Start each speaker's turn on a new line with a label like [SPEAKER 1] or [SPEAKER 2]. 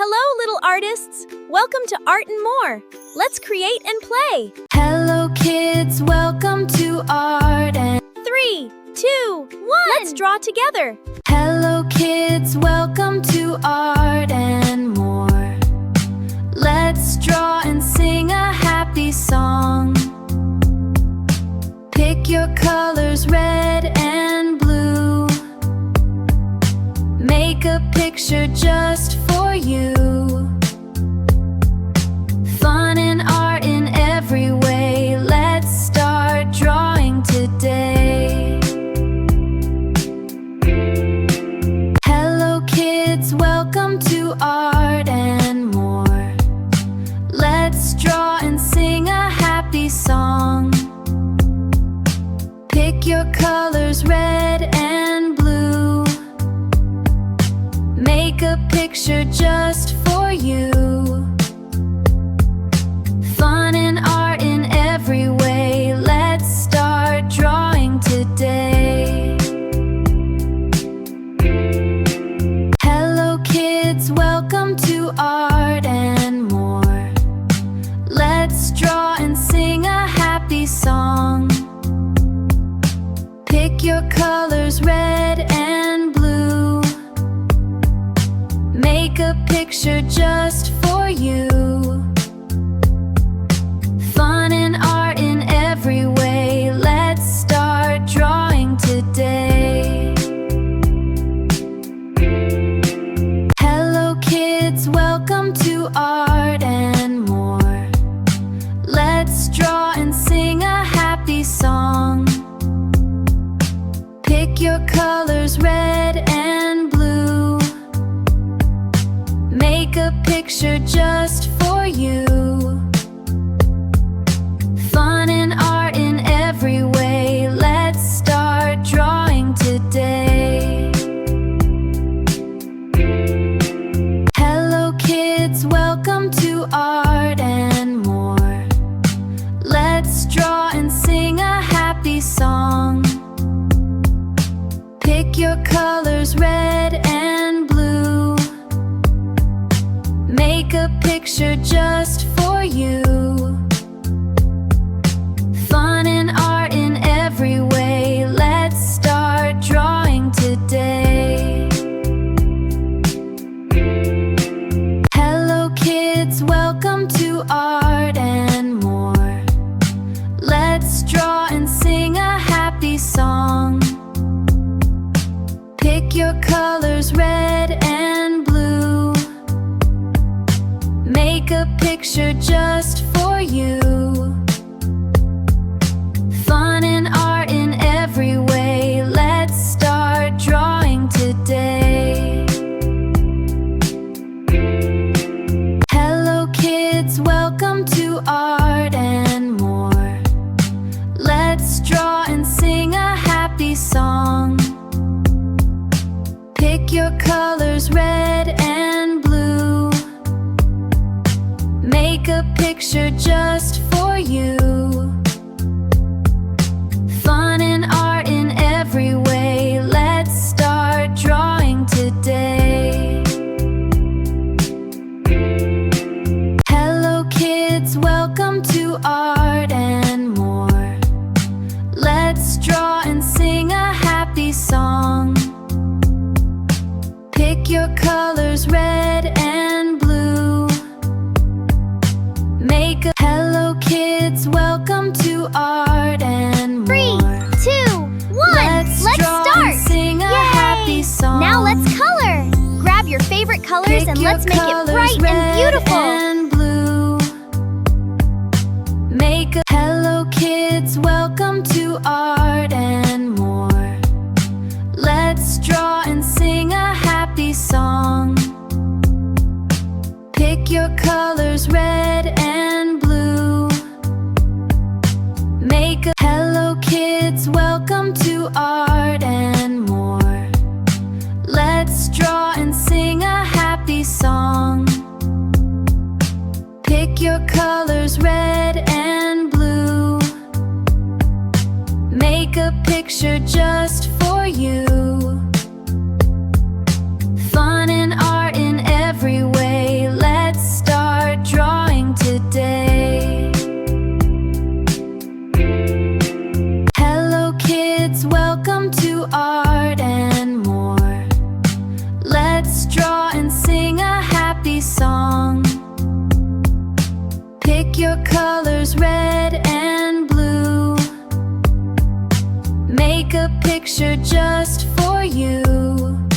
[SPEAKER 1] Hello, little artists! Welcome to Art and More. Let's create and play.
[SPEAKER 2] Hello, kids. Welcome to Art and
[SPEAKER 1] 3, 2, 1. Let's draw together.
[SPEAKER 2] Hello, kids. Welcome to Art and More. Let's draw and sing a happy song. Pick your colors, red and blue. Make a picture just for you. Fun and art in every way. Let's start drawing today. Hello, kids. Welcome to Art and More. Let's draw and sing a happy song. Pick your colors, red and blue. Make a picture just for you. Fun and art in every way. Let's start drawing today. Hello, kids. Welcome to Art and More. Let's draw and sing a happy song. Pick your colors, red and blue. Make a picture just for you. Fun and art in every way. Let's start drawing today. Hello, kids. Welcome to Art and More. Let's draw and sing a happy song. Pick your colors, red and blue. Make a picture just for you. Fun and art in every way. Let's start drawing today. Hello, kids. Welcome to Art and More. Let's draw and sing a happy song. Pick your colors, red and blue. Make a picture just for you. Fun and art in every way. Let's start drawing today. Hello, kids. Welcome to Art and More. Let's draw and sing a happy song. Pick your colors, red and blue. Make a picture just for you. Fun and art in every way. Let's start drawing today. Hello, kids. Welcome to Art and More. Let's draw and sing a happy song. Pick your colors, red and blue. Make a picture just for you. Fun and art in every way. Let's start drawing today. Hello, kids. Welcome to Art and More. Let's draw and sing a happy song. Pick your colors, red and blue. Make a Hello, kids. Welcome to Art and More.
[SPEAKER 1] 3, 2, 1. Let's
[SPEAKER 2] draw
[SPEAKER 1] start.
[SPEAKER 2] and sing a happy song.
[SPEAKER 1] Now let's color. Grab your favorite colors
[SPEAKER 2] Pick
[SPEAKER 1] and
[SPEAKER 2] your
[SPEAKER 1] let's make it
[SPEAKER 2] colors,
[SPEAKER 1] bright
[SPEAKER 2] red
[SPEAKER 1] and beautiful.
[SPEAKER 2] and blue. Make a Hello, kids. Welcome to Art and More. Let's draw and sing a happy song. Pick your colors, red and blue. Make a Hello, kids. Welcome to Art and More. Let's draw and sing a happy song. Pick your colors, red and blue. Make a picture just for you. Fun and art in every way. make a picture just for you.